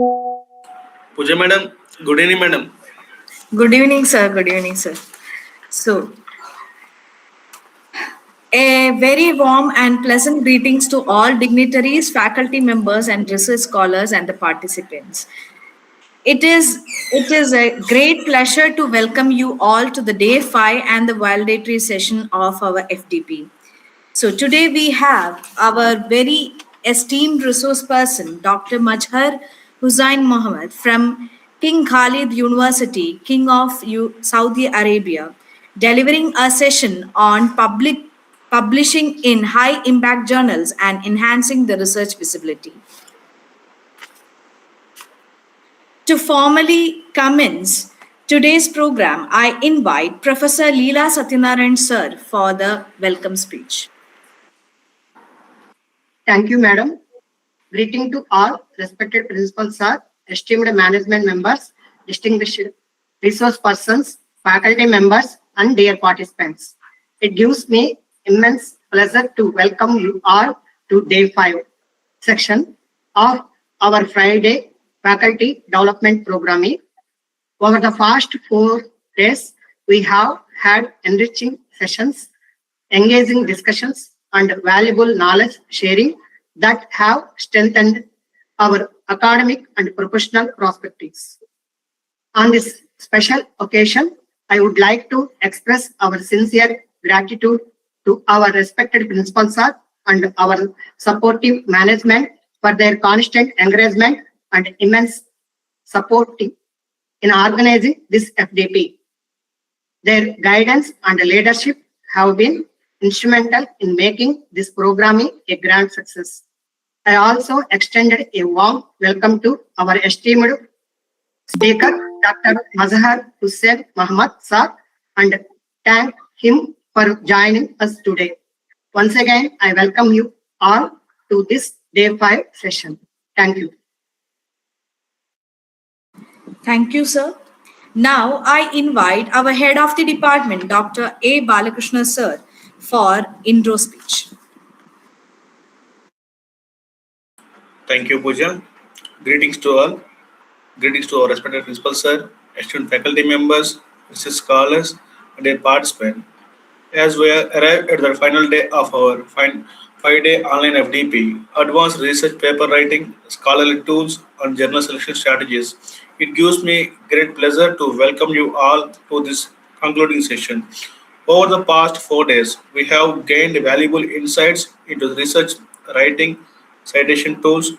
Puja madam, good evening madam. Good evening, sir. Good evening, sir. So, a very warm and pleasant greetings to all dignitaries, faculty members, and research scholars and the participants. It is a great pleasure to welcome you all to the day 5 and the validatory session of our FDP. So today we have our very esteemed resource person, Dr. Majhar Hussain Mohammed from King Khalid University, King of Saudi Arabia, delivering a session on publishing in high impact journals and enhancing the research visibility. To formally commence today's program, I invite Professor Leela Satyanarayan sir for the welcome speech. Thank you, madam. Greeting to all respected principals, sir, esteemed management members, distinguished resource persons, faculty members, and dear participants. It gives me immense pleasure to welcome you all to day 5 section of our Friday faculty development programming. Over the past 4 days, we have had enriching sessions, engaging discussions, and valuable knowledge sharing that have strengthened our academic and professional perspectives. On this special occasion, I would like to express our sincere gratitude to our respected principals sir and our supportive management for their constant encouragement and immense support in organizing this FDP. Their guidance and leadership have been instrumental in making this programming a grand success. I also extended a warm welcome to our esteemed speaker, Dr. Mazhar Hussain Mohammed sir, and thank him for joining us today. Once again, I welcome you all to this day 5 session. Thank you. Thank you, sir. Now I invite our head of the department, Dr. A. Balakrishna sir, for intro speech. Thank you Puja. Greetings to all. Greetings to our respected principal sir, esteemed faculty members, research scholars, and their participants. As we arrive at the final day of our 5-day online FDP, advanced research paper writing, scholarly tools, and journal selection strategies, it gives me great pleasure to welcome you all to this concluding session. Over the past 4 days, we have gained valuable insights into research writing, citation tools,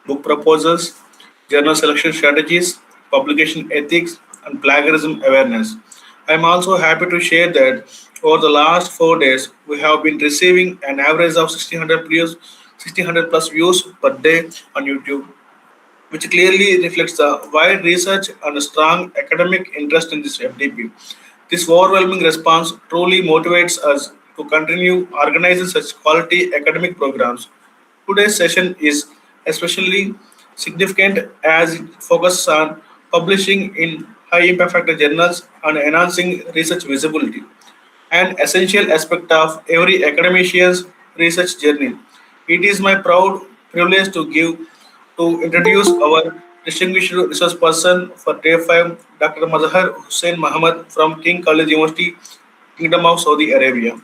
book proposals, journal selection strategies, publication ethics, and plagiarism awareness. I am also happy to share that over the last 4 days, we have been receiving an average of 1600 plus views per day on YouTube, which clearly reflects the wide research and strong academic interest in this FDP. This overwhelming response truly motivates us to continue organizing such quality academic programs. Today's session is especially significant as it focuses on publishing in high impact factor journals and enhancing research visibility, an essential aspect of every academician's research journey. It is my proud privilege to introduce our distinguished resource person for day 5, Dr. Mazhar Hussain Mohammed from King Khalid University, Kingdom of Saudi Arabia.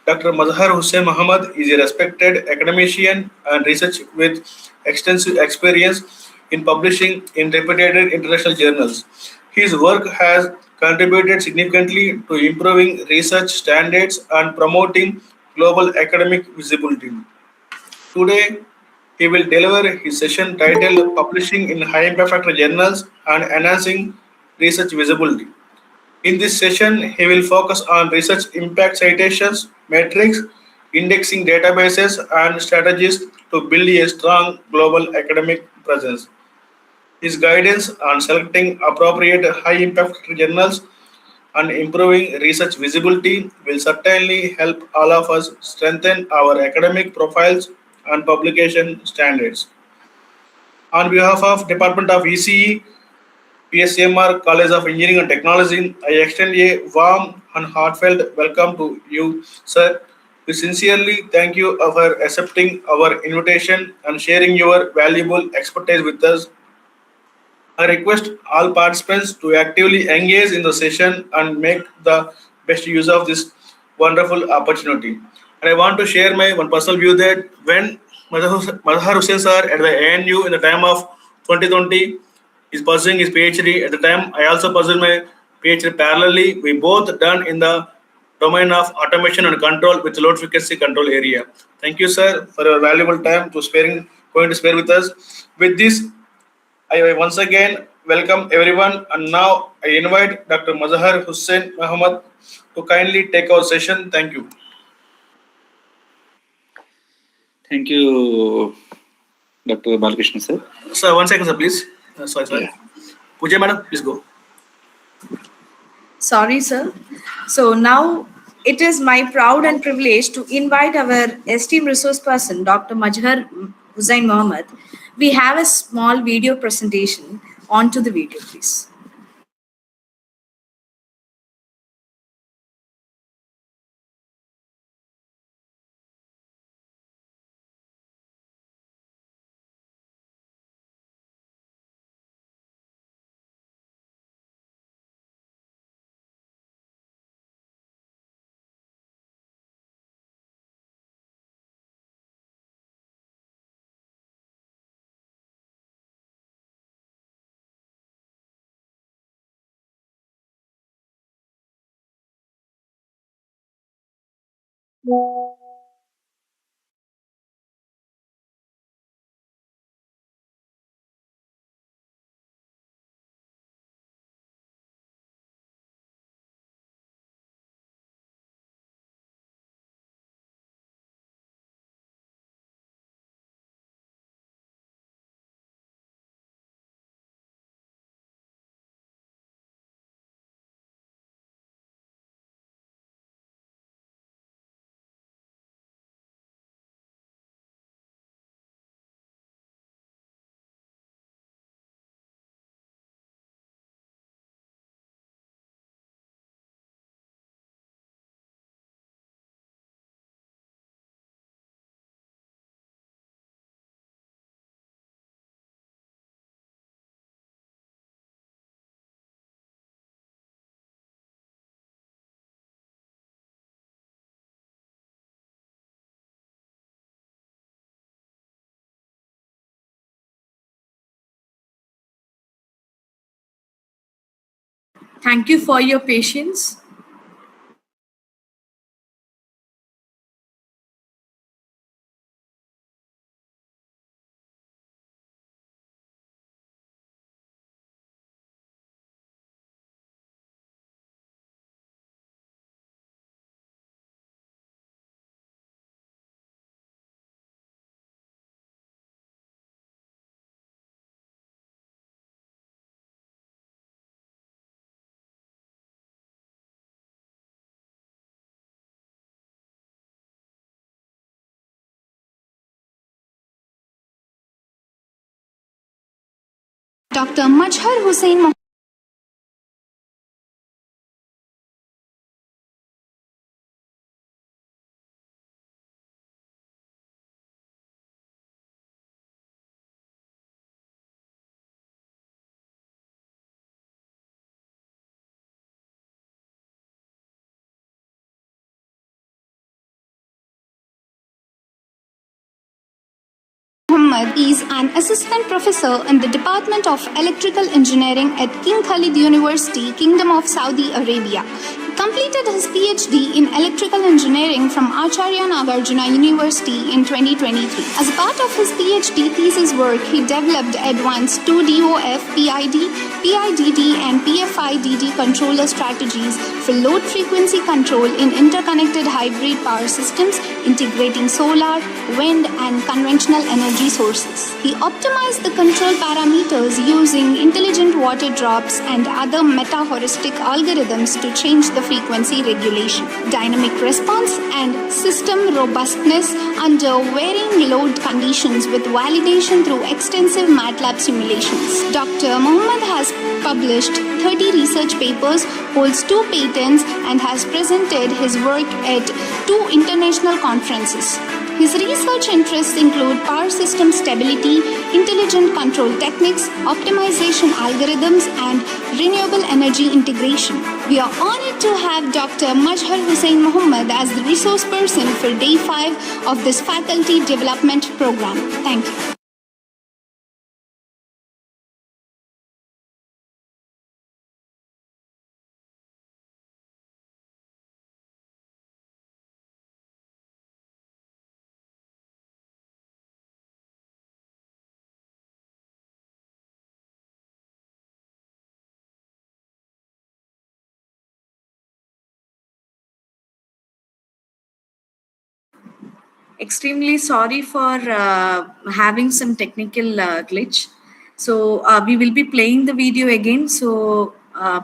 Dr. Mazhar Hussain Mohammed is a respected academician and researcher with extensive experience in publishing in reputed international journals. His work has contributed significantly to improving research standards and promoting global academic visibility. Today, he will deliver his session titled Publishing in High Impact Factor Journals and Enhancing Research Visibility. In this session, he will focus on research impact citations, metrics, indexing databases, and strategies to build a strong global academic presence. His guidance on selecting appropriate high impact journals and improving research visibility will certainly help all of us strengthen our academic profiles and publication standards. On behalf of Department of ECE, PSCMR College of Engineering and Technology, I extend a warm and heartfelt welcome to you, sir. We sincerely thank you for accepting our invitation and sharing your valuable expertise with us. I request all participants to actively engage in the session and make the best use of this wonderful opportunity. And I want to share my one personal view that when Mazhar Hussain sir at the ANU in the time of 2020 is pursuing his PhD, at the time I also pursued my PhD parallelly. We both done in the domain of automation and control with load frequency control area. Thank you, sir, for your valuable time going to spare with us. With this, I once again welcome everyone, and now I invite Dr. Mazhar Hussain Muhammad to kindly take our session. Thank you. Thank you, Dr. Balkrishna sir. Sir, 1 second, sir, please. Sorry. Yeah. Pooja madam, please go. Sorry, sir. So now it is my proud and privilege to invite our esteemed resource person, Dr. Mazhar Hussain Mohammed. We have a small video presentation. On to the video, please. Thank you for your patience. Dr. Mazhar Hussain Mohammed is an assistant professor in the Department of Electrical Engineering at King Khalid University, Kingdom of Saudi Arabia. He completed his PhD in Electrical Engineering from Acharya Nagarjuna University in 2023. As a part of his PhD thesis work, he developed advanced 2DOF PID, PIDD and PFIDD controller strategies for load frequency control in interconnected hybrid power systems integrating solar, wind and conventional energy sources. He optimized the control parameters using intelligent water drops and other meta-heuristic algorithms to change the frequency regulation, dynamic response and system robustness under varying load conditions with validation through extensive MATLAB simulations. Dr. Mohammed has published 30 research papers, holds 2 patents and has presented his work at 2 international conferences. His research interests include power system stability, intelligent control techniques, optimization algorithms, and renewable energy integration. We are honored to have Dr. Mazhar Hussain Mohammed as the resource person for Day 5 of this faculty development program. Thank you. Extremely sorry for having some technical glitch. So we will be playing the video again. So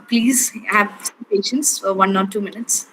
please have some patience for 1 or 2 minutes.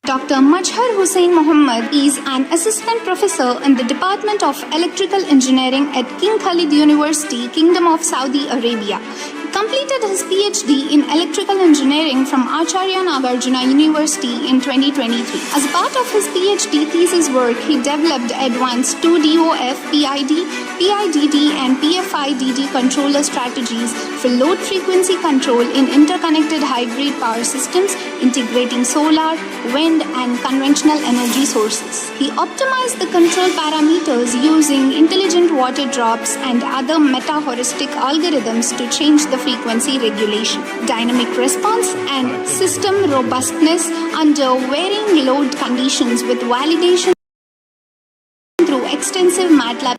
Dr. Mazhar Hussain Mohammed is an assistant professor in the Department of Electrical Engineering at King Khalid University, Kingdom of Saudi Arabia. He completed his PhD in Electrical Engineering from Acharya Nagarjuna University in 2023. As a part of his PhD thesis work, he developed advanced 2DOF, PID, PIDD, and PFIDD controller strategies for load frequency control in interconnected hybrid power systems integrating solar, wind, and conventional energy sources. He optimized the control parameters using intelligent water drops and other meta-heuristic algorithms to change the frequency regulation, dynamic response, and system robustness under varying load conditions with validation through extensive MATLAB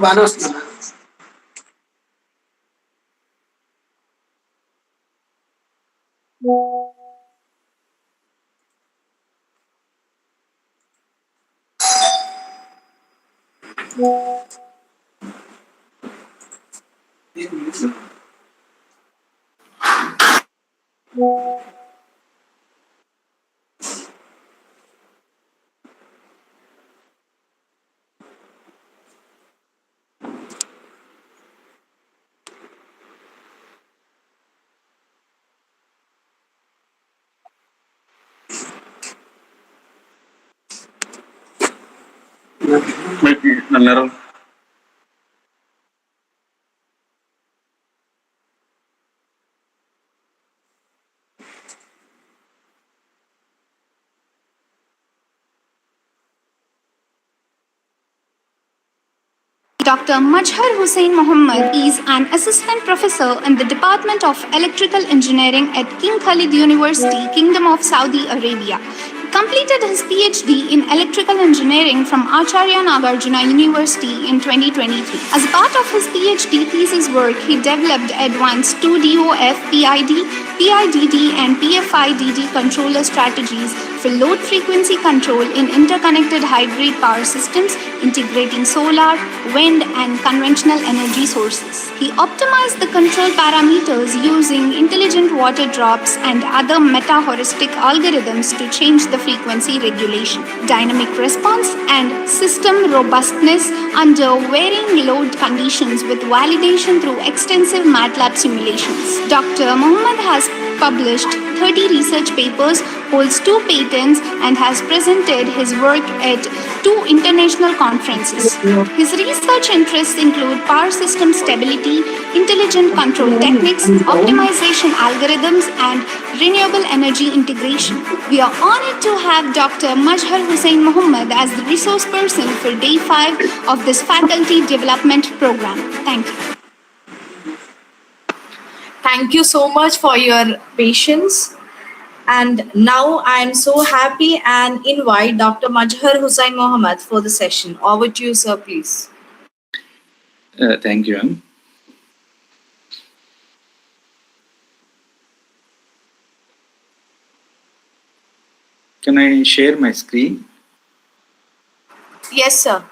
బాగానే వస్తున్నా. Dr. Majhar Hussain Mohammed is an assistant professor in the Department of Electrical Engineering at King Khalid University, Kingdom of Saudi Arabia. He completed his PhD in Electrical Engineering from Acharya Nagarjuna University in 2023. As part of his PhD thesis work, he developed advanced 2DOF PID, PIDD and PFIDD controller strategies for load frequency control in interconnected hybrid power systems integrating solar, wind and conventional energy sources. He optimized the control parameters using intelligent water drops and other meta-heuristic algorithms to change the frequency regulation, dynamic response and system robustness under varying load conditions with validation through extensive MATLAB simulations. Dr. Mohammed has published 30 research papers, holds 2 patents and has presented his work at 2 international conferences. His research interests include power system stability, intelligent control techniques, optimization algorithms, and renewable energy integration. We are honored to have Dr. Majhar Hussain Mohammed as the resource person for Day 5 of this faculty development program. Thank you. Thank you so much for your patience. And now I am so happy and invite Dr. Majhar Hussain Mohammed for the session. Over to you, sir, please. Thank you, ma'am. Can I share my screen? Yes, sir.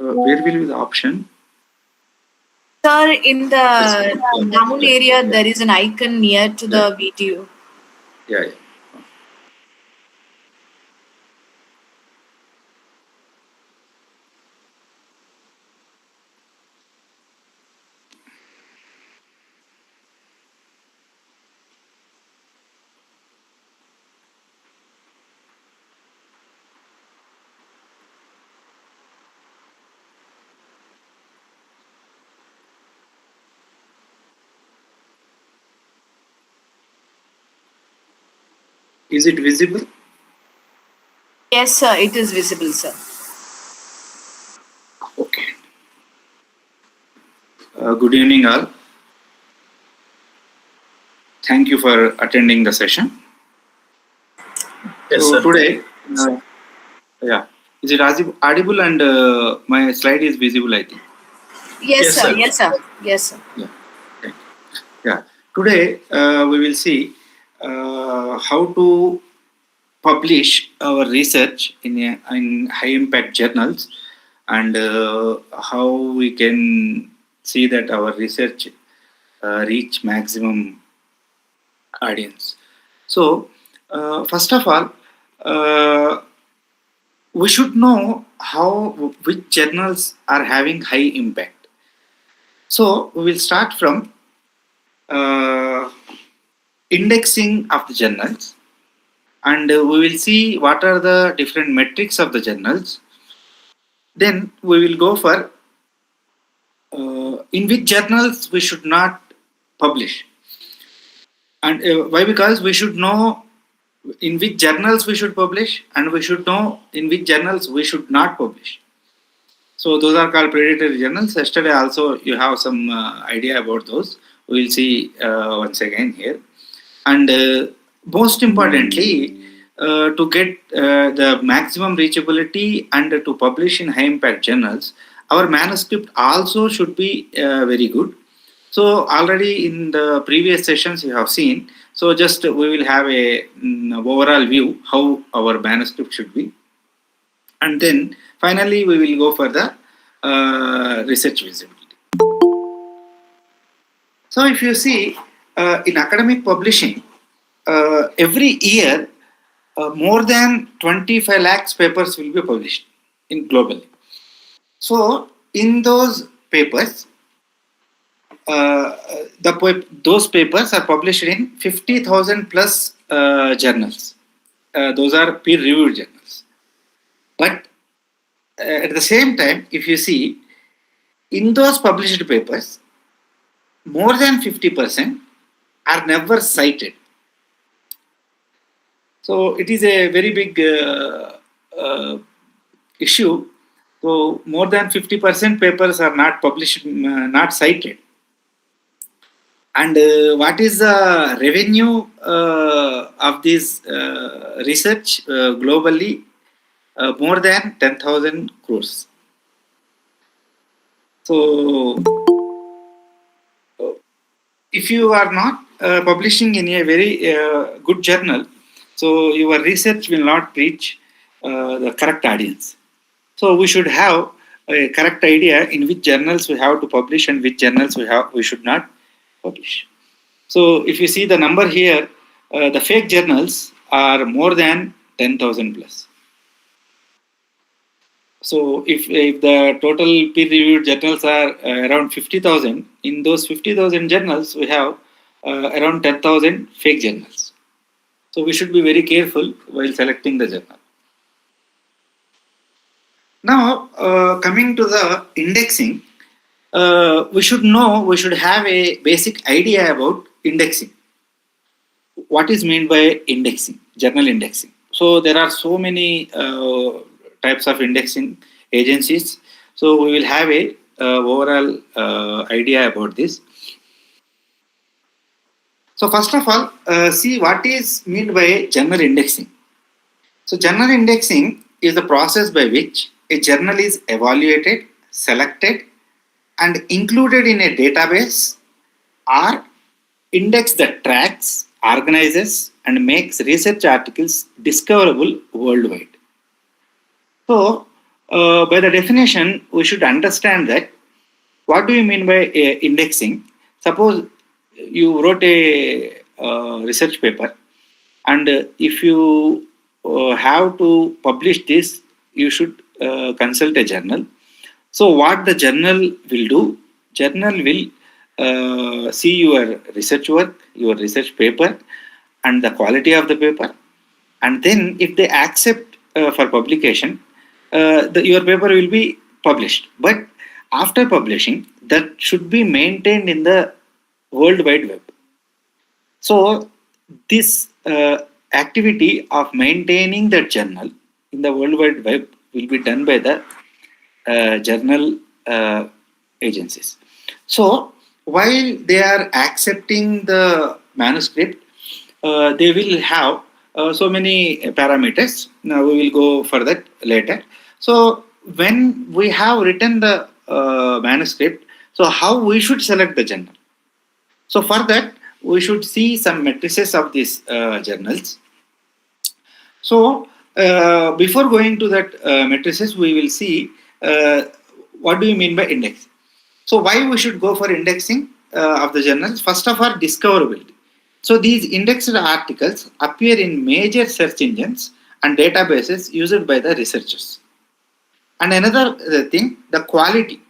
Where will be the option? Sir, in the down area, there is an icon near to the video. Yeah. Is it visible? Yes, sir, it is visible, sir. Okay. Good evening, all. Thank you for attending the session. Yes, so sir. Today, is it audible and my slide is visible, I think. Yes, Yes, sir. sir. Yes, sir. Yes, sir. Yeah. Today, we will see how to publish our research in high impact journals and how we can see that our research reach maximum audience. So first of all, we should know which journals are having high impact. So we will start from indexing of the journals, and we will see what are the different metrics of the journals. Then we will go for in which journals we should not publish. And why? Because we should know in which journals we should publish, and we should know in which journals we should not publish. So those are called predatory journals. Yesterday also you have some idea about those. We will see once again here. And most importantly, to get the maximum reachability and to publish in high impact journals, our manuscript also should be very good. So already in the previous sessions you have seen. So just we will have a overall view how our manuscript should be. And then finally we will go for the research visibility. So if you see in academic publishing, every year more than 25 lakhs papers will be published in globally. So in those papers, those papers are published in 50,000 plus journals. Those are peer-reviewed journals. But at the same time, if you see, in those published papers, more than 50% are never cited. So it is a very big issue. So more than 50% papers are not published, not cited. And what is the revenue of this research globally? More than 10,000 crores. So if you are not publishing in a very good journal, so your research will not reach the correct audience. So we should have a correct idea in which journals we have to publish and which journals we should not publish. So if you see the number here, the fake journals are more than 10,000 plus. So if the total peer-reviewed journals are around 50,000, in those 50,000 journals we have around 10,000 fake journals. So we should be very careful while selecting the journal. Now coming to the indexing, we should have a basic idea about indexing. What is meant by indexing, journal indexing? So there are so many types of indexing agencies. So we will have a overall idea about this. So first of all, see what is meant by journal indexing. So journal indexing is the process by which a journal is evaluated, selected, and included in a database or index that tracks, organizes, and makes research articles discoverable worldwide. So, by the definition, we should understand that what do you mean by indexing? Suppose you wrote a research paper, and if you have to publish this, you should consult a journal. So what the journal will do, journal will see your research work, your research paper, and the quality of the paper. And then if they accept for publication, your paper will be published. But after publishing, that should be maintained in the World Wide Web. So this activity of maintaining that journal in the World Wide Web will be done by the journal agencies. So while they are accepting the manuscript, they will have so many parameters. Now we will go for that later. So when we have written the manuscript, so how we should select the journal? So for that, we should see some matrices of these journals. So before going to that matrices, we will see what do you mean by index. So why we should go for indexing of the journals? First of all, discoverability. So these indexed articles appear in major search engines and databases used by the researchers. And another thing, the quality.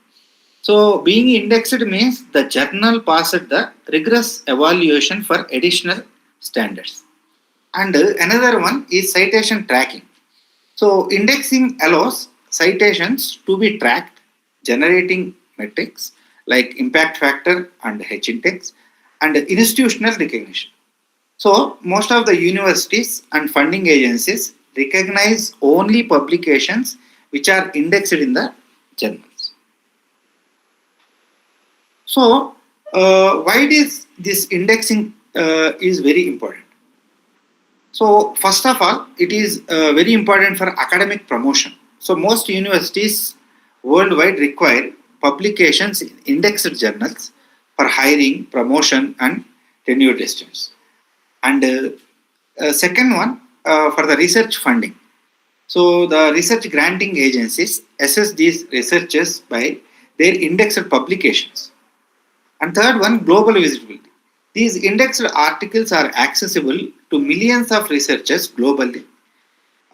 So being indexed means the journal passed the rigorous evaluation for additional standards. And another one is citation tracking. So indexing allows citations to be tracked, generating metrics like impact factor and H-index and institutional recognition. So most of the universities and funding agencies recognize only publications which are indexed in the journals. So why is this indexing is very important? So first of all, it is very important for academic promotion. So most universities worldwide require publications in indexed journals for hiring, promotion, and tenure students. And second one, for the research funding. So the research granting agencies assess these researchers by their indexed publications. And third one, global visibility. These indexed articles are accessible to millions of researchers globally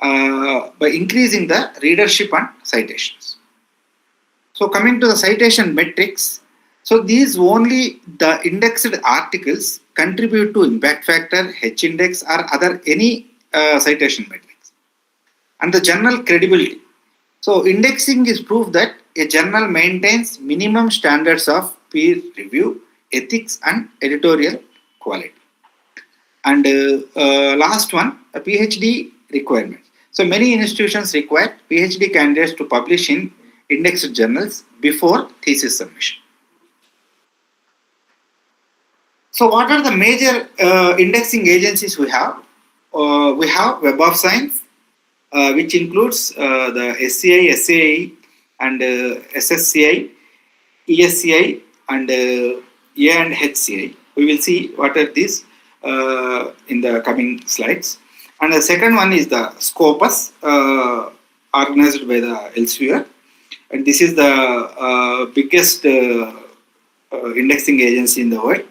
by increasing the readership and citations. So coming to the citation metrics, so these only the indexed articles contribute to impact factor, H index, or other any citation metrics. And the journal credibility. So indexing is proof that a journal maintains minimum standards of peer review, ethics, and editorial quality. And last one, a PhD requirement. So many institutions require PhD candidates to publish in indexed journals before thesis submission. So what are the major indexing agencies we have? We have Web of Science, which includes the SCI, SAI, and SSCI, ESCI, and A and HCI. We will see what are these in the coming slides. And the second one is the Scopus, organized by the Elsevier. And this is the biggest indexing agency in the world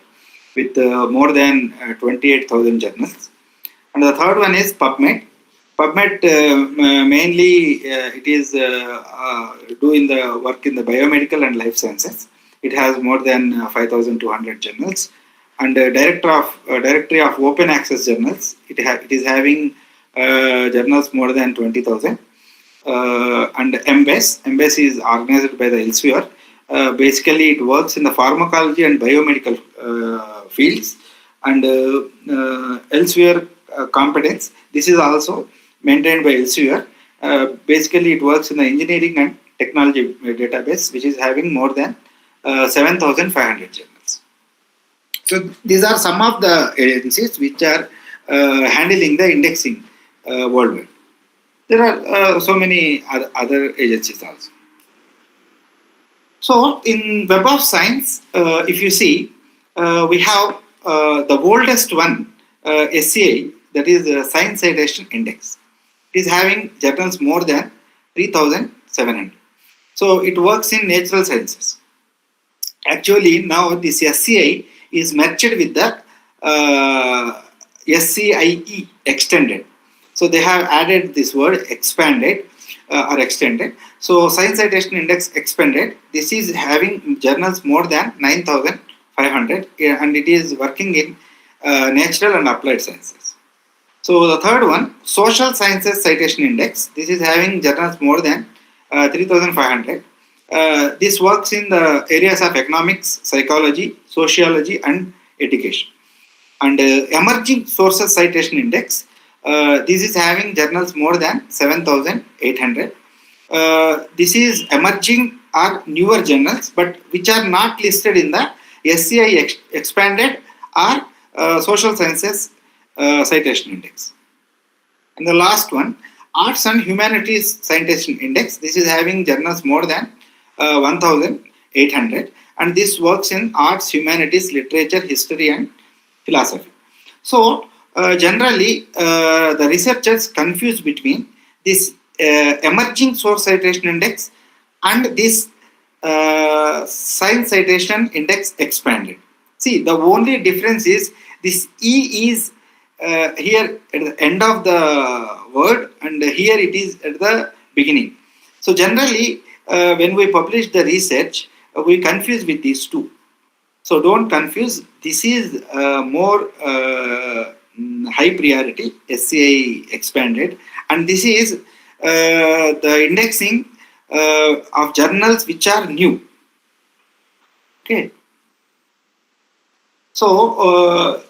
with more than 28,000 journals. And the third one is PubMed. PubMed mainly it is doing the work in the biomedical and life sciences. It has more than 5,200 journals. And Directory of Open Access Journals, it is having journals more than 20,000. And MBAS is organized by the Elsevier. Basically, it works in the pharmacology and biomedical fields. And Elsevier competence, this is also maintained by Elsevier. Basically, it works in the engineering and technology database, which is having more than 7,500 journals. So these are some of the agencies which are handling the indexing worldwide. There are so many other agencies also. So in Web of Science, if you see, we have the oldest one, SCI, that is the Science Citation Index. It is having journals more than 3,700. So it works in natural sciences. Actually, now this SCI is merged with the SCIE extended. So they have added this word expanded or extended. So Science Citation Index expanded. This is having journals more than 9,500 and it is working in natural and applied sciences. So the third one, Social Sciences Citation Index. This is having journals more than 3,500. This works in the areas of economics, psychology, sociology, and education. And Emerging Sources Citation Index, this is having journals more than 7,800. This is emerging or newer journals, but which are not listed in the SCI expanded or Social Sciences Citation Index. And the last one, Arts and Humanities Citation Index. This is having journals more than 1,800, and this works in arts, humanities, literature, history, and philosophy. So generally, the researchers confuse between this Emerging Source Citation Index and this Science Citation Index expanded. See, the only difference is this E is here at the end of the word, and here it is at the beginning. So generally, when we publish the research, we confuse with these two. So don't confuse. This is more high priority, SCI expanded, and this is the indexing of journals which are new. Okay. So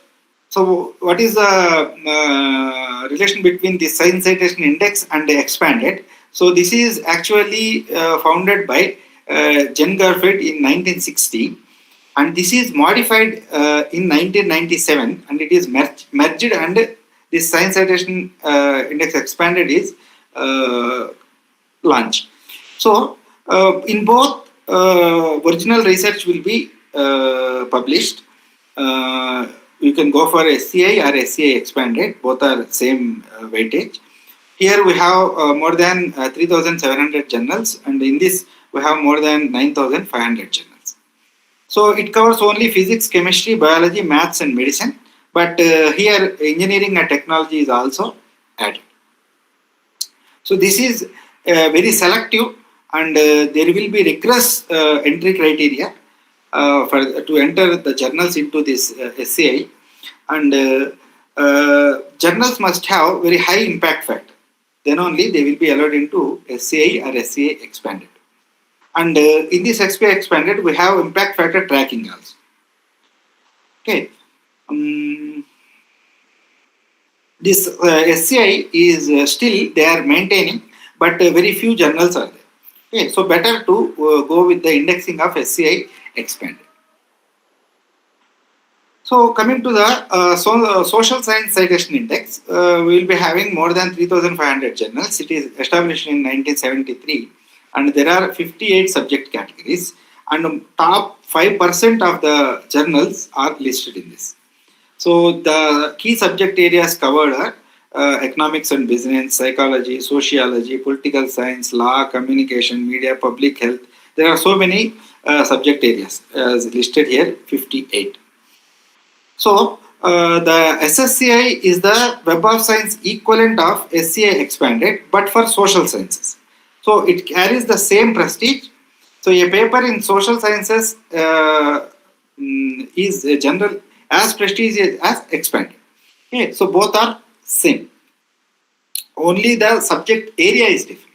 So what is the relation between the Science Citation Index and the expanded? So this is actually founded by Jen Garfield in 1960, and this is modified in 1997, and it is merged, and this Science Citation Index expanded is launched. So in both, original research will be published. You can go for SCI or SCI expanded, both are same weightage. Here we have more than 3,700 journals, and in this we have more than 9,500 journals. So it covers only physics, chemistry, biology, maths and medicine, but here engineering and technology is also added. So this is very selective, and there will be rigorous entry criteria to enter the journals into this SCI, and journals must have very high impact factor. Then only they will be allowed into SCI or SCI expanded. And in this SCI expanded, we have impact factor tracking also. Okay. This SCI is still they are maintaining, but very few journals are there. Okay, so better to go with the indexing of SCI expanded. So coming to the Social Science Citation Index, we will be having more than 3,500 journals. It is established in 1973, and there are 58 subject categories, and top 5% of the journals are listed in this. So the key subject areas covered are economics and business, psychology, sociology, political science, law, communication, media, public health. There are so many subject areas as listed here, 58. So the SSCI is the Web of Science equivalent of SCI expanded, but for social sciences. So it carries the same prestige. So a paper in social sciences is a general as prestigious as expanded. Okay, so both are same. Only the subject area is different.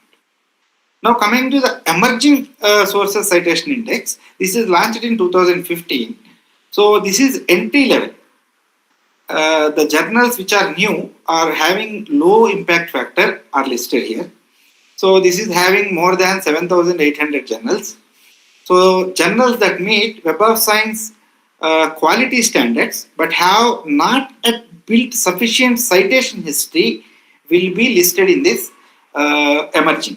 Now coming to the Emerging Sources Citation Index, this is launched in 2015. So this is entry level. The journals which are new are having low impact factor are listed here. So this is having more than 7,800 journals. So journals that meet Web of Science quality standards but have not yet built sufficient citation history will be listed in this emerging.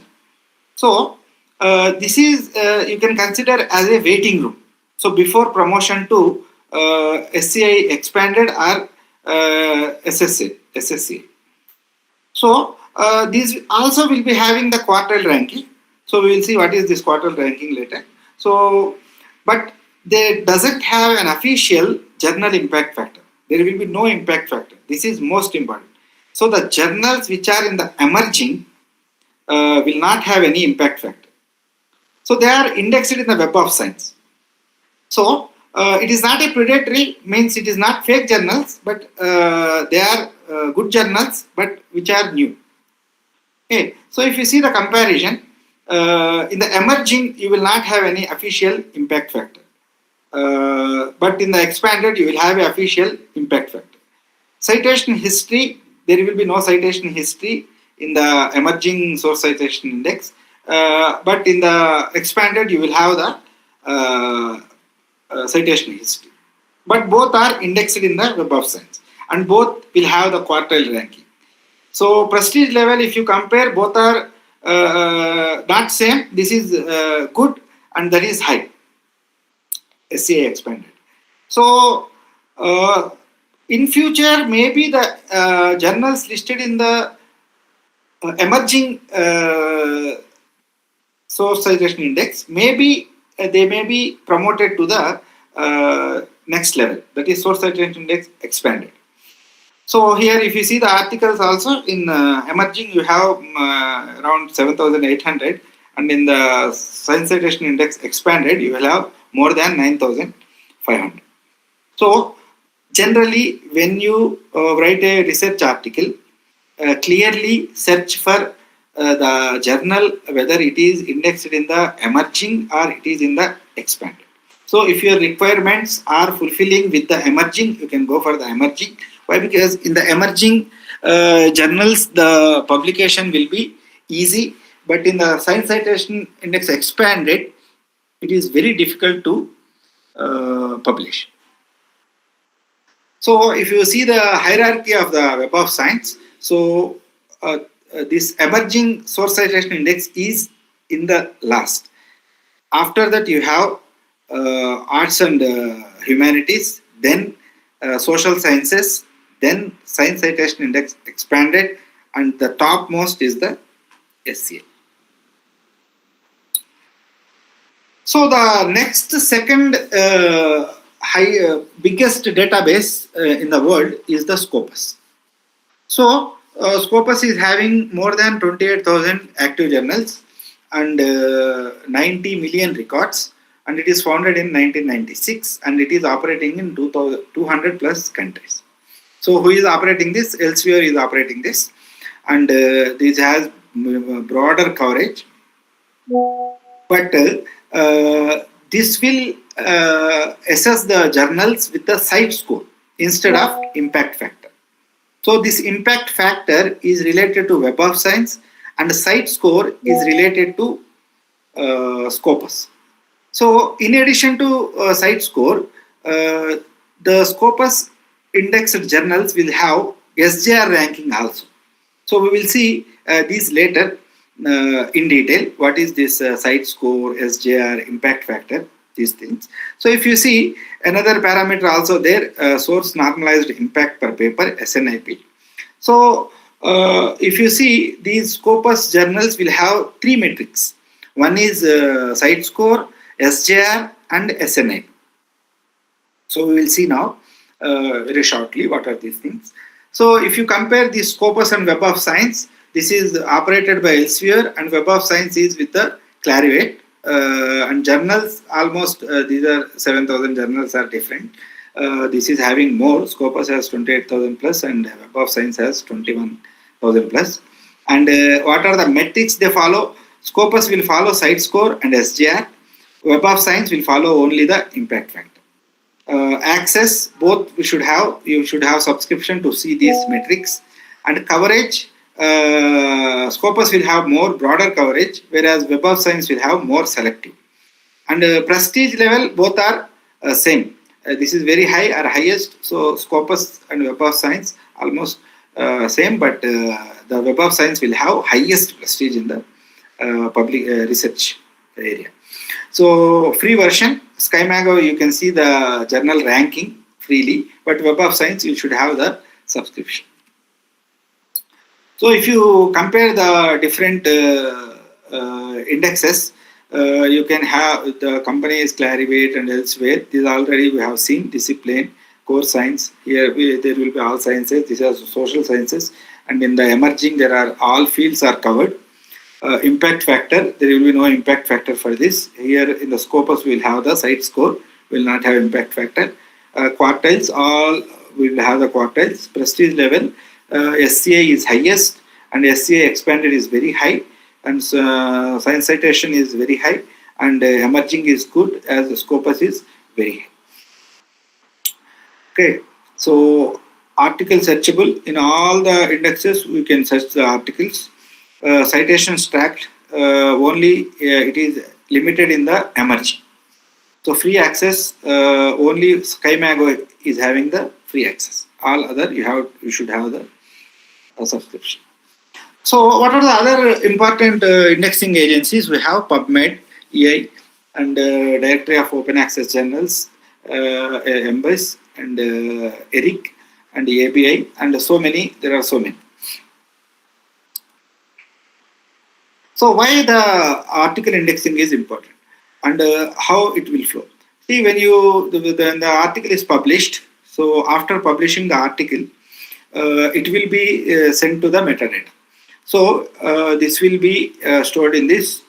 So this is you can consider as a waiting room. So before promotion to SCI expanded or SSCI. So these also will be having the quartile ranking. So we will see what is this quartile ranking later. So, but they doesn't have an official journal impact factor. There will be no impact factor. This is most important. So the journals which are in the emerging will not have any impact factor. So they are indexed in the Web of Science. So it is not a predatory, means it is not fake journals, but they are good journals, but which are new. Okay. So if you see the comparison, in the emerging you will not have any official impact factor. But in the expanded you will have an official impact factor. Citation history, there will be no citation history in the Emerging Source Citation Index, but in the expanded you will have the citation history. But both are indexed in the Web of Science, and both will have the quartile ranking. So prestige level, if you compare, both are not same. This is good and that is high. SCI expanded. So in future, maybe the journals listed in the emerging source citation index, maybe they may be promoted to the next level, that is source citation index expanded. So here if you see the articles also in emerging you have around 7,800, and in the science citation index expanded you will have more than 9,500. So generally when you write a research article, clearly search for the journal whether it is indexed in the emerging or it is in the expanded. So if your requirements are fulfilling with the emerging, you can go for the emerging. Why? Because in the emerging journals, the publication will be easy, but in the Science Citation Index Expanded, it is very difficult to publish. So if you see the hierarchy of the Web of Science, so this emerging source citation index is in the last. After that you have arts and humanities, then social sciences, then Science Citation Index Expanded, and the topmost is the SCI. So the next second biggest database in the world is the Scopus. So Scopus is having more than 28,000 active journals and 90 million records, and it is founded in 1996 and it is operating in 200 plus countries. So who is operating this? Elsevier is operating this, and this has broader coverage, but this will assess the journals with the site score instead of impact factor. So this impact factor is related to Web of Science and the site score is related to Scopus. So in addition to site score, the Scopus indexed journals will have SJR ranking also. So we will see these later in detail. What is this site score, SJR, impact factor, these things. So if you see another parameter also there, source normalized impact per paper, SNIP. So if you see, these Scopus journals will have three metrics. One is site score, SJR and SNIP. So we will see now very shortly what are these things. So if you compare the Scopus and Web of Science, this is operated by Elsevier and Web of Science is with the Clarivate. And journals almost these are 7,000 journals are different. This is having more. Scopus has 28,000 plus and Web of Science has 21,000 plus. And what are the metrics they follow? Scopus will follow site score and SJR. Web of Science will follow only the impact factor. Access, both you should have subscription to see these metrics. And coverage, Scopus will have more broader coverage, whereas Web of Science will have more selective. And prestige level, both are same. This is very high or highest. So Scopus and Web of Science almost same, but the Web of Science will have highest prestige in the public research area. So free version, SkyMago, you can see the journal ranking freely, but Web of Science you should have the subscription. So if you compare the different indexes, you can have the companies Clarivate and Elsevier. These already we have seen. Discipline, core science. Here there will be all sciences. These are social sciences. And in the emerging, there are all fields are covered. Impact factor, there will be no impact factor for this. Here in the Scopus, we will have the site score. We will not have impact factor. Quartiles, all we will have the quartiles. Prestige level. SCI is highest and SCI expanded is very high, and Science Citation is very high, and emerging is good as the Scopus is very high. Okay, so article searchable. In all the indexes we can search the articles. Citations tracked, only it is limited in the emerging. So free access, only SkyMago is having the free access. All other you should have the subscription. So what are the other important indexing agencies? We have PubMed, EI, and Directory of Open Access Journals, EMBIS, and ERIC, and ABI, and so many. There are so many. So why the article indexing is important and how it will flow? See, when the article is published, so after publishing the article, it will be sent to the metadata. So this will be stored in this,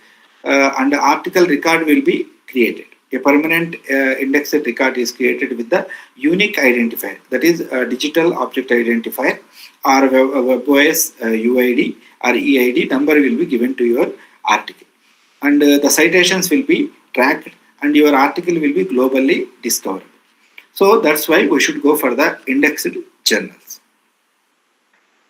and the article record will be created. A permanent indexed record is created with the unique identifier, that is a digital object identifier, or WebOS UID or EID number will be given to your article. And the citations will be tracked and your article will be globally discoverable. So that's why we should go for the indexed journals.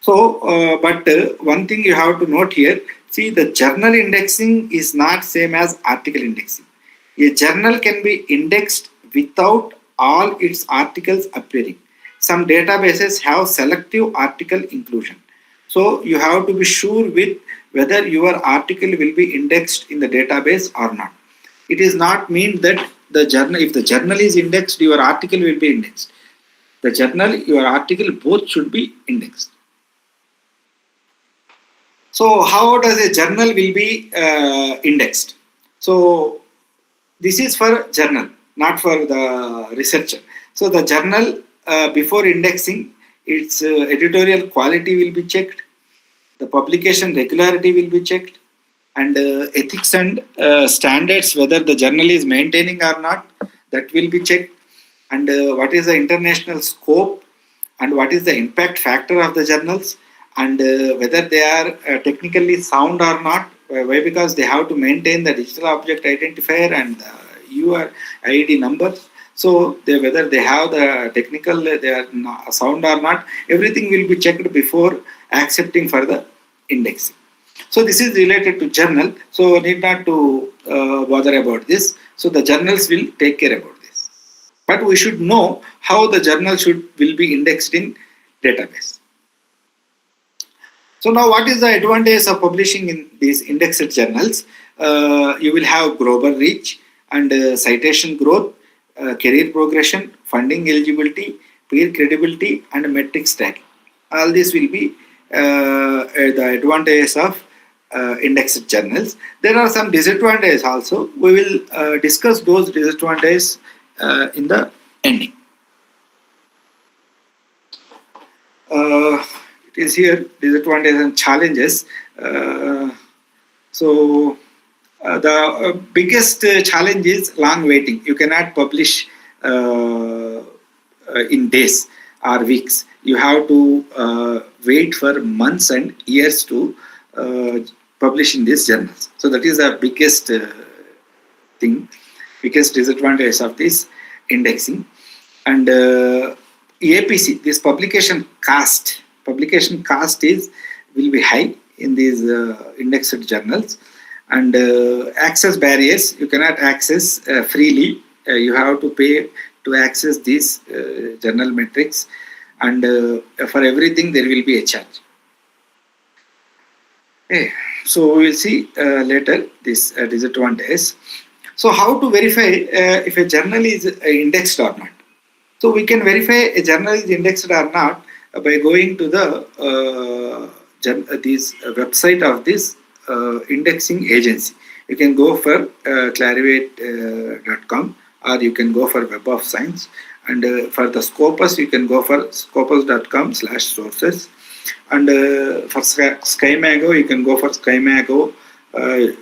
So, but one thing you have to note here, see, the journal indexing is not same as article indexing. A journal can be indexed without all its articles appearing. Some databases have selective article inclusion. So you have to be sure with whether your article will be indexed in the database or not. It is not mean that the journal, if the journal is indexed, your article will be indexed. The journal, your article, both should be indexed. So how does a journal will be indexed? So this is for journal, not for the researcher. So the journal, before indexing, its editorial quality will be checked, the publication regularity will be checked, and ethics and standards, whether the journal is maintaining or not, that will be checked, and what is the international scope, and what is the impact factor of the journals, and whether they are technically sound or not. Why? Because they have to maintain the digital object identifier and the UID numbers. So whether they have the technical, they are not sound or not, everything will be checked before accepting for the indexing. So this is related to journal, so need not to bother about this. So the journals will take care about this. But we should know how the journal will be indexed in database. So now what is the advantage of publishing in these indexed journals? You will have global reach and citation growth, career progression, funding eligibility, peer credibility, and metrics tracking. All this will be the advantages of indexed journals. There are some disadvantages also. We will discuss those disadvantages in the ending. It is here, disadvantages and challenges. The biggest challenge is long waiting. You cannot publish in days or weeks. You have to wait for months and years to publish in these journals. So that is the biggest thing, biggest disadvantage of this indexing. And APC, this publication cost will be high in these indexed journals. And access barriers, you cannot access freely. You have to pay to access these journal metrics, and for everything there will be a charge. Okay. So we will see later this disadvantage. So how to verify if a journal is indexed or not? So we can verify a journal is indexed or not by going to the this website of this indexing agency. You can go for clarivate.com, or you can go for Web of Science, and for the Scopus you can go for scopus.com/sources, and for SkyMago you can go for SkyMago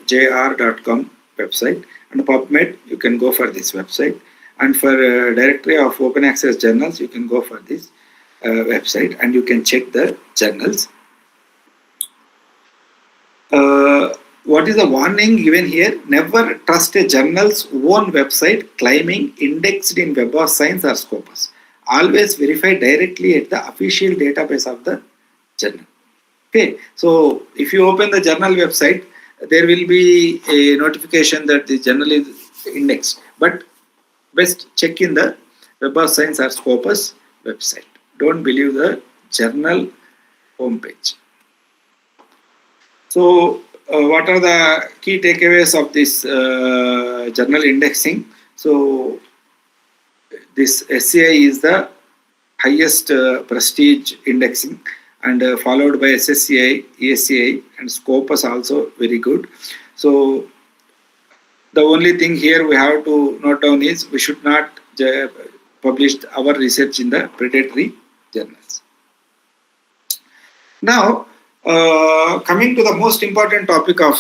jr.com website, and PubMed you can go for this website, and for directory of open access journals you can go for this website, and you can check the journals. What is the warning given here? Never trust a journal's own website claiming indexed in Web of Science or Scopus. Always verify directly at the official database of the journal. Okay, so if you open the journal website, there will be a notification that the journal is indexed. But best check in the Web of Science or Scopus website. Don't believe the journal homepage. So what are the key takeaways of this journal indexing? So this SCI is the highest prestige indexing, and followed by SSCI, ESCI, and Scopus also very good. So the only thing here we have to note down is we should not publish our research in the predatory journals. Now, coming to the most important topic of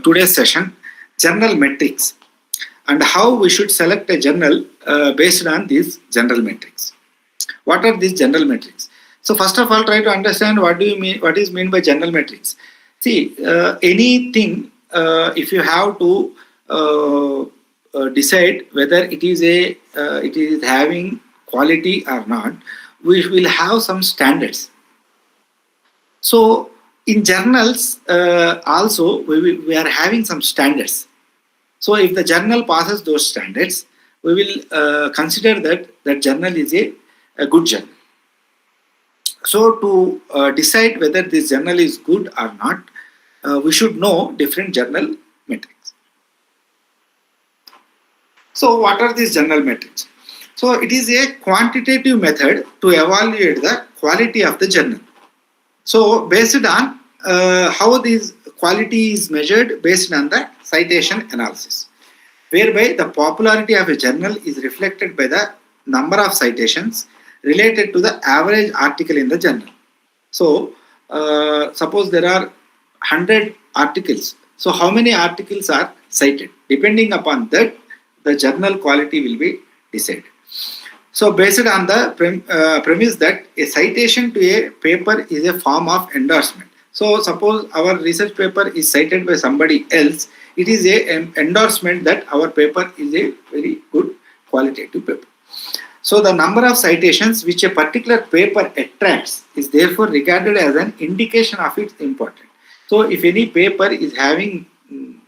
today's session, journal metrics, and how we should select a journal based on these journal metrics. What are these journal metrics? So first of all, try to understand what is meant by journal metrics. See, anything, if you have to decide whether it is having quality or not, we will have some standards. So in journals also we are having some standards. So if the journal passes those standards, we will consider that journal is a good journal. So to decide whether this journal is good or not, we should know different journal metrics. So what are these journal metrics? So it is a quantitative method to evaluate the quality of the journal. So based on how this quality is measured based on the citation analysis, whereby the popularity of a journal is reflected by the number of citations related to the average article in the journal. So suppose there are 100 articles. So how many articles are cited? Depending upon that, the journal quality will be decided. So based on the premise that a citation to a paper is a form of endorsement. So suppose our research paper is cited by somebody else, it is an endorsement that our paper is a very good qualitative paper. So the number of citations which a particular paper attracts is therefore regarded as an indication of its importance. So if any paper is having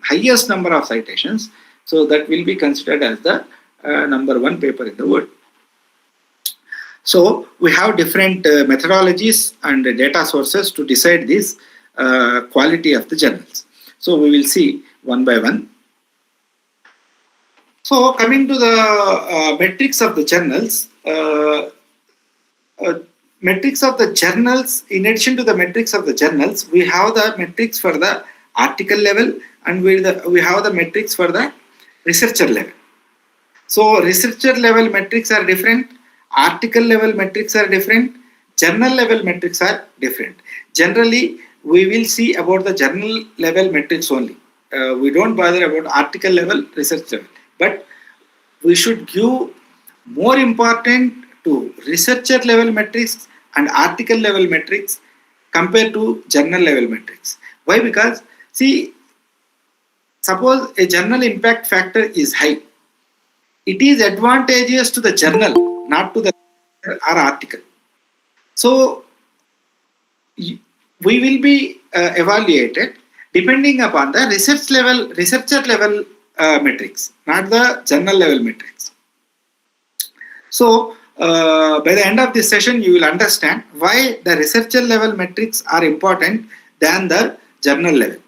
highest number of citations, so that will be considered as the number one paper in the world. So we have different methodologies and data sources to decide this quality of the journals. So we will see one by one. So coming to the metrics of the journals, metrics of the journals, in addition to the metrics of the journals, we have the metrics for the article level and we have the metrics for the researcher level. So researcher level metrics are different, article level metrics are different, journal level metrics are different. Generally, we will see about the journal level metrics only. We don't bother about article level, research level. But we should give more important to researcher level metrics and article level metrics compared to journal level metrics. Why? Because see, suppose a journal impact factor is high, it is advantageous to the journal, not to the or article. So we will be evaluated depending upon the researcher level metrics, not the journal level metrics. So by the end of this session, you will understand why the researcher level metrics are important than the journal level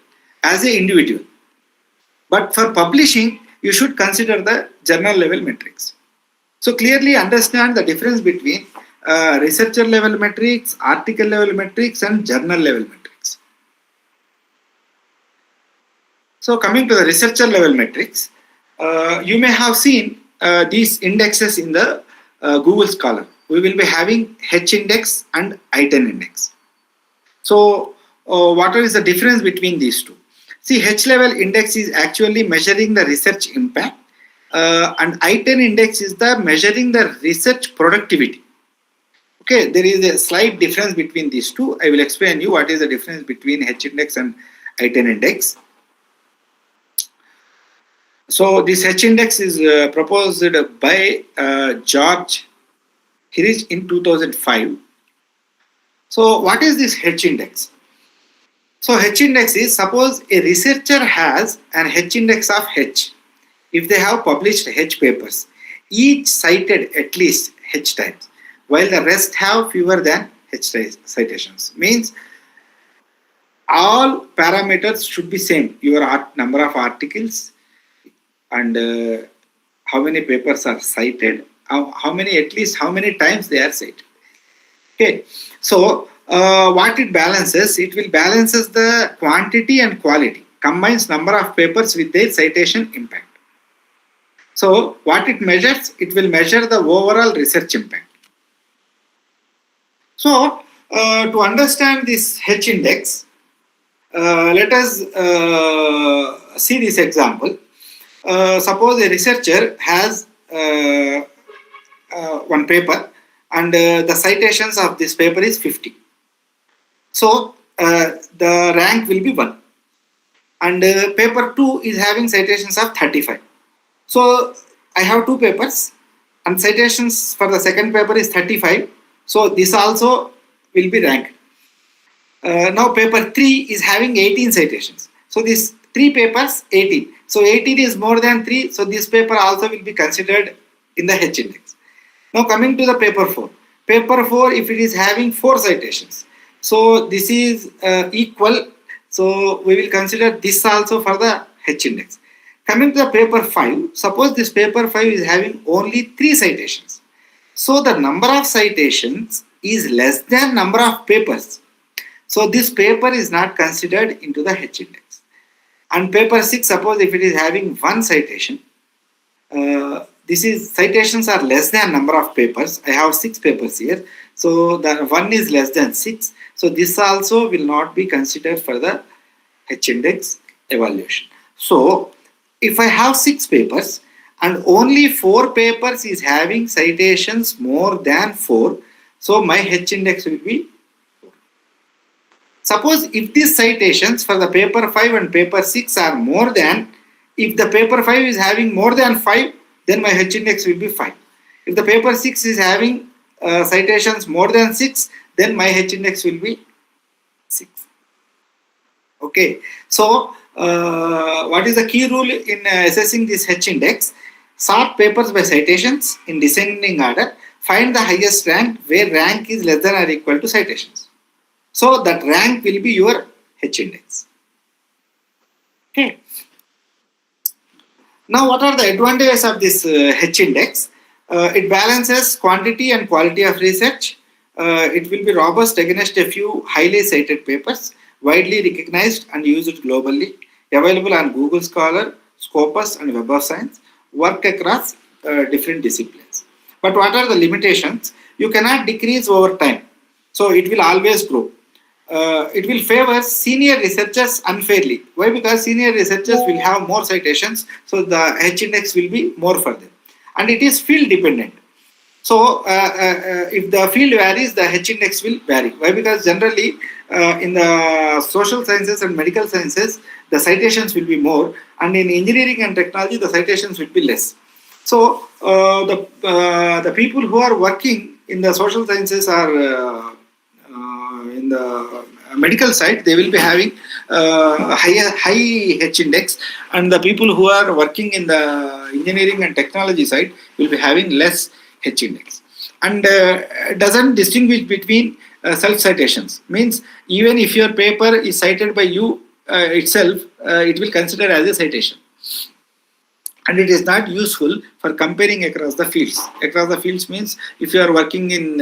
as an individual. But for publishing, you should consider the journal level metrics. So clearly understand the difference between researcher level metrics, article level metrics and journal level metrics. So coming to the researcher level metrics, you may have seen these indexes in the Google Scholar. We will be having H index and I10 index. So what is the difference between these two? See, H level index is actually measuring the research impact and I10 index is the measuring the research productivity. Okay, there is a slight difference between these two. I will explain you what is the difference between H index and I10 index. So this H index is proposed by George Hirsch in 2005. So what is this H index? So H index is, suppose a researcher has an H index of H. If they have published H papers, each cited at least H times, while the rest have fewer than H citations. Means all parameters should be same. Your number of articles and how many papers are cited, how many times they are cited. Okay, so what it balances? It will balances the quantity and quality, combines number of papers with their citation impact. So what it measures? It will measure the overall research impact. So to understand this H index, let us see this example. Suppose a researcher has one paper and the citations of this paper is 50. So the rank will be 1 and paper 2 is having citations of 35. So I have two papers, and citations for the second paper is 35. So this also will be ranked. Now paper 3 is having 18 citations. So this 3 papers 18. So 18 is more than 3. So this paper also will be considered in the H index. Now coming to the paper 4. Paper 4, if it is having 4 citations, so this is equal. So we will consider this also for the H index. Coming to the paper 5, suppose this paper 5 is having only 3 citations. So the number of citations is less than number of papers. So this paper is not considered into the H index. And paper 6, suppose if it is having 1 citation, this is citations are less than number of papers. I have 6 papers here. So the 1 is less than 6. So this also will not be considered for the H index evaluation. So if I have 6 papers and only 4 papers is having citations more than 4, so my H index will be 4. Suppose if these citations for the paper 5 and paper 6 are more than, if the paper 5 is having more than 5, then my H index will be 5. If the paper 6 is having citations more than 6, then my H index will be 6. Okay, so what is the key rule in assessing this H index? Sort papers by citations in descending order. Find the highest rank where rank is less than or equal to citations. So that rank will be your H index. Okay. Now, what are the advantages of this H index? It balances quantity and quality of research. It will be robust against a few highly cited papers, widely recognized and used globally, available on Google Scholar, Scopus and Web of Science, work across different disciplines. But what are the limitations? You cannot decrease over time. So it will always grow. It will favor senior researchers unfairly. Why? Because senior researchers will have more citations, so the H index will be more for them. And it is field dependent. So if the field varies, the H index will vary. Why? Because generally in the social sciences and medical sciences, the citations will be more, and in engineering and technology, the citations will be less. So the people who are working in the social sciences are in the medical side, they will be having high H index, and the people who are working in the engineering and technology side will be having less H index. And doesn't distinguish between self-citations. Means even if your paper is cited by you itself, it will consider as a citation. And it is not useful for comparing across the fields. Across the fields means if you are working in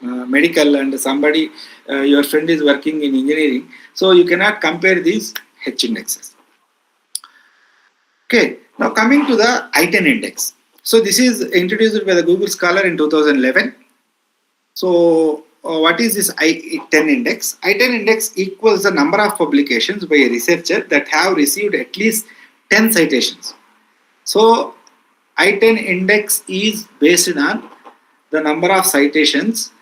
medical and somebody, your friend is working in engineering, so you cannot compare these H indexes. Okay, now coming to the I-10 index. So this is introduced by the Google Scholar in 2011. So what is this I-10 index? I-10 index equals the number of publications by a researcher that have received at least 10 citations. So I-10 index is based on the number of citations,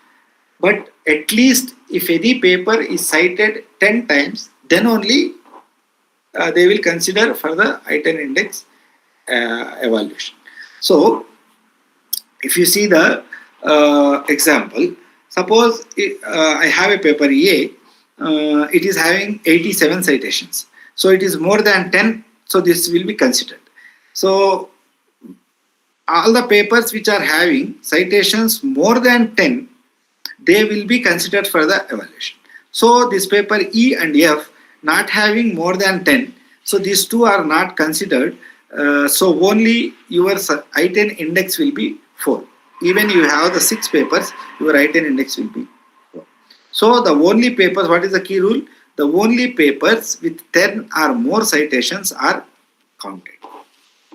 but at least if any paper is cited 10 times, then only they will consider for the I-10 index evaluation. So if you see the example, suppose I have a paper A, it is having 87 citations. So it is more than 10, so this will be considered. So all the papers which are having citations more than 10, they will be considered for the evaluation. So this paper E and F not having more than 10, so these two are not considered. So only your I-10 index will be 4. Even you have the 6 papers, your I-10 index will be 4. So the only papers, what is the key rule? The only papers with 10 or more citations are counted.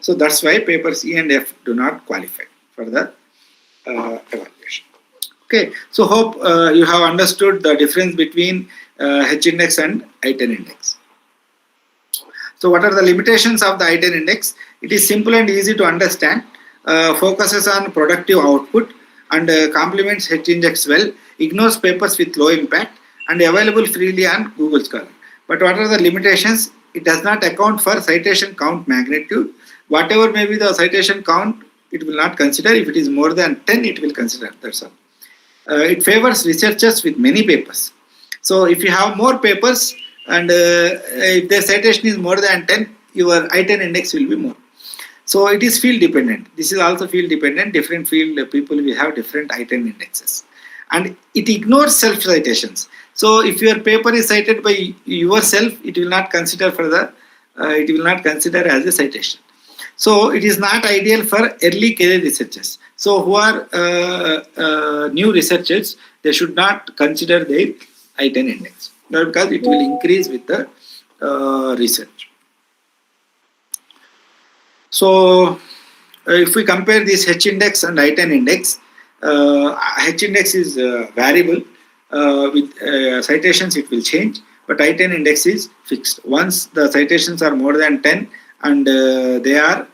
So that's why papers E and F do not qualify for the evaluation. Okay, so hope you have understood the difference between H index and I-10 index. So what are the limitations of the I-10 index? It is simple and easy to understand, focuses on productive output and complements H index well, ignores papers with low impact and available freely on Google Scholar. But what are the limitations? It does not account for citation count magnitude, Whatever may be the citation count, it will not consider. If it is more than 10, it will consider. That's all. It favors researchers with many papers. So if you have more papers and if the citation is more than 10, your I-10 index will be more. So it is field dependent. This is also field dependent. Different field people will have different I-10 indexes. And it ignores self-citations. So if your paper is cited by yourself, it will not consider for the it will not consider as a citation. So it is not ideal for early career researchers. So who are new researchers, they should not consider their I-10 index because it will increase with the research. So if we compare this H index and I-10 index, H index is variable. With citations it will change, but I-10 index is fixed. Once the citations are more than 10 and they are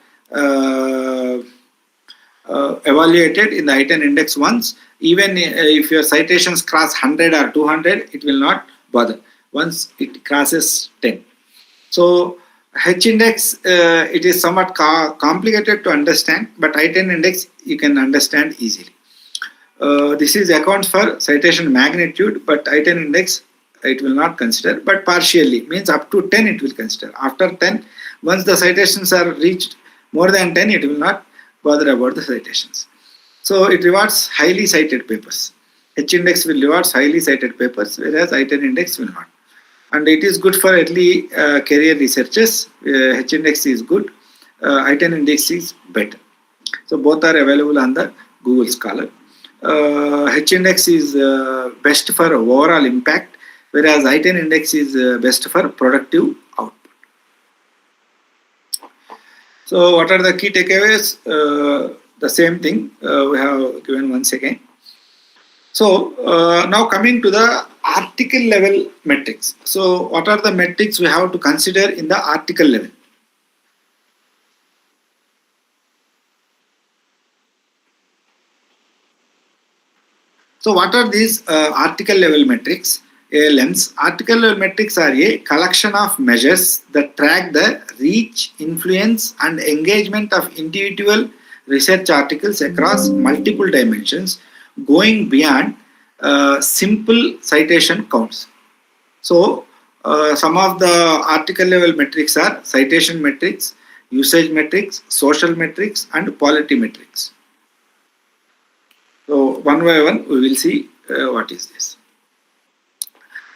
evaluated in the I-10 index once, even if your citations cross 100 or 200, it will not bother once it crosses 10. So H index, it is somewhat complicated to understand, but I-10 index you can understand easily. This is accounts for citation magnitude, but I-10 index it will not consider, but partially, means up to 10 it will consider. After 10, once the citations are reached more than 10, it will not bother about the citations. So it rewards highly cited papers. H index will reward highly cited papers, whereas I-10 index will not. And it is good for early career researchers. H index is good. I-10 index is better. So both are available on the Google Scholar. H index is best for overall impact, whereas I-10 index is best for productive output. So what are the key takeaways? The same thing we have given once again. So now coming to the article level metrics. So what are the metrics we have to consider in the article level? So what are these article level metrics? ALMs. Article level metrics are a collection of measures that track the reach, influence and engagement of individual research articles across multiple dimensions, going beyond simple citation counts. So some of the article level metrics are citation metrics, usage metrics, social metrics and quality metrics. So one by one we will see what is this.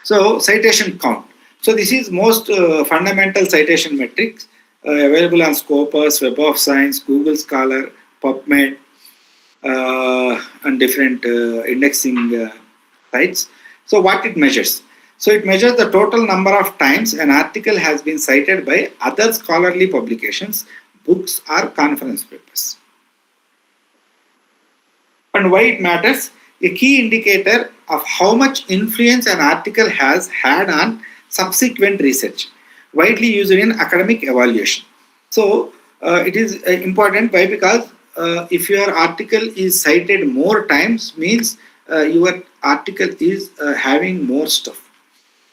So citation count. So this is most fundamental citation metrics available on Scopus, Web of Science, Google Scholar, PubMed and different indexing sites. So what it measures? So it measures the total number of times an article has been cited by other scholarly publications, books or conference papers. And why it matters? A key indicator of how much influence an article has had on subsequent research, widely used in academic evaluation. So it is important. Why? Because if your article is cited more times, means your article is having more stuff.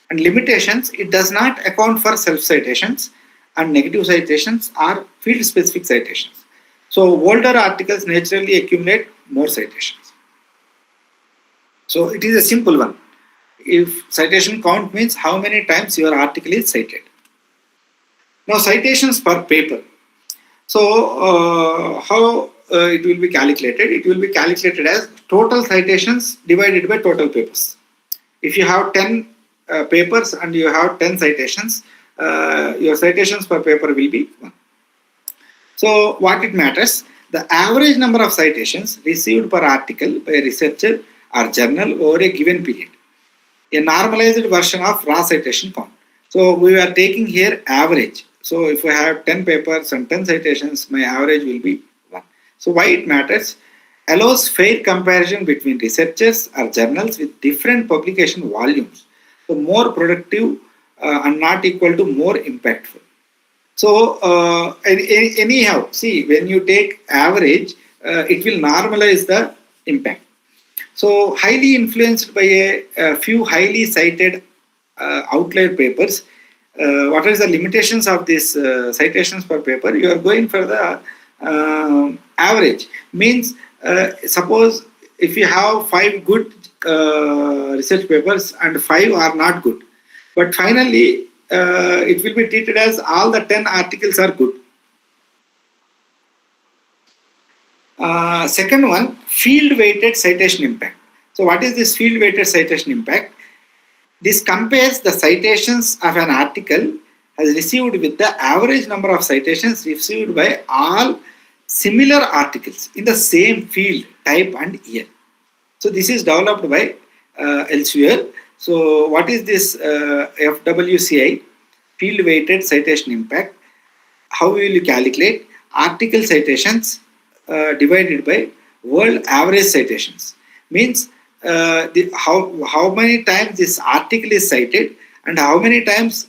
And limitations, it does not account for self-citations and negative citations or field-specific citations. So older articles naturally accumulate more citations. So it is a simple one. If citation count means how many times your article is cited. Now citations per paper. So how it will be calculated? It will be calculated as total citations divided by total papers. If you have 10 papers and you have 10 citations, your citations per paper will be 1. So what it matters? The average number of citations received per article by a researcher or journal over a given period. A normalized version of raw citation count. So we are taking here average. So if we have 10 papers and 10 citations, my average will be 1. So why it matters? Allows fair comparison between researchers or journals with different publication volumes. So more productive and not equal to more impactful. So anyhow, see, when you take average, it will normalize the impact. So highly influenced by a few highly cited outlier papers, what is the limitations of these citations per paper? You are going for the average. Means suppose if you have 5 good research papers and 5 are not good, but finally it will be treated as all the 10 articles are good. Second one, field weighted citation impact. So what is this field weighted citation impact? This compares the citations of an article has received with the average number of citations received by all similar articles in the same field, type and year. So this is developed by elsewhere. So what is this FWCI, field weighted citation impact? How will you calculate? Article citations divided by world average citations. Means how many times this article is cited and how many times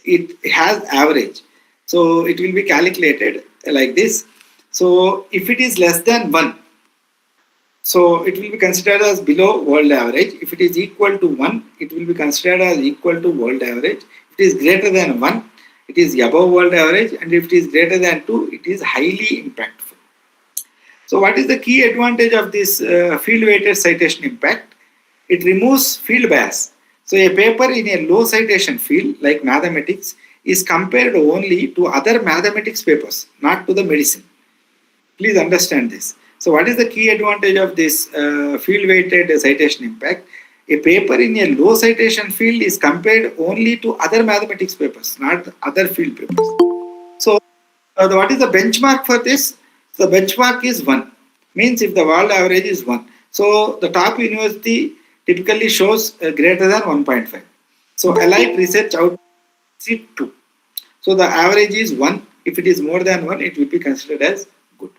it has average. So it will be calculated like this. So if it is less than 1, so it will be considered as below world average. If it is equal to 1, it will be considered as equal to world average. If it is greater than 1, it is above world average, and if it is greater than 2, it is highly impactful. So what is the key advantage of this field weighted citation impact? It removes field bias. So a paper in a low citation field like mathematics is compared only to other mathematics papers, not to the medicine. Please understand this. So what is the key advantage of this field weighted citation impact? A paper in a low citation field is compared only to other mathematics papers, not other field papers. So what is the benchmark for this? The benchmark is 1. Means if the world average is 1. So the top university typically shows greater than 1.5. So allied research output is 2. So the average is 1. If it is more than 1, it will be considered as good.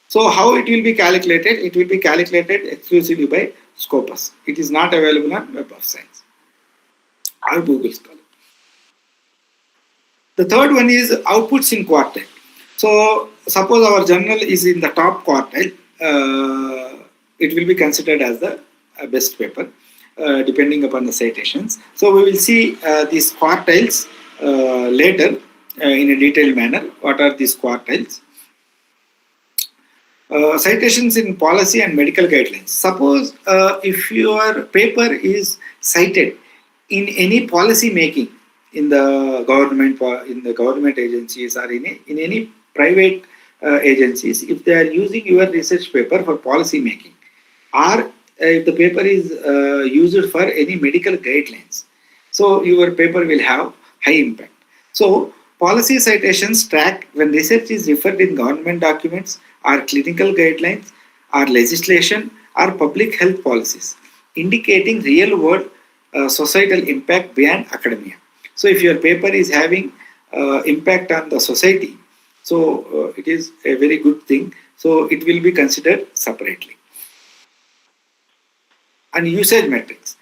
So how it will be calculated? It will be calculated exclusively by Scopus. It is not available on Web of Science or Google Scholar. The third one is outputs in quartile. So suppose our journal is in the top quartile, it will be considered as the best paper depending upon the citations. So we will see these quartiles later in a detailed manner. What are these quartiles? Citations in policy and medical guidelines. Suppose if your paper is cited in any policy making in the government agencies or in any private agencies, if they are using your research paper for policy making, or if the paper is used for any medical guidelines, so your paper will have high impact. So policy citations track when research is referred in government documents or clinical guidelines or legislation or public health policies, indicating real world societal impact beyond academia. So if your paper is having impact on the society, so it is a very good thing. So it will be considered separately. And usage metrics.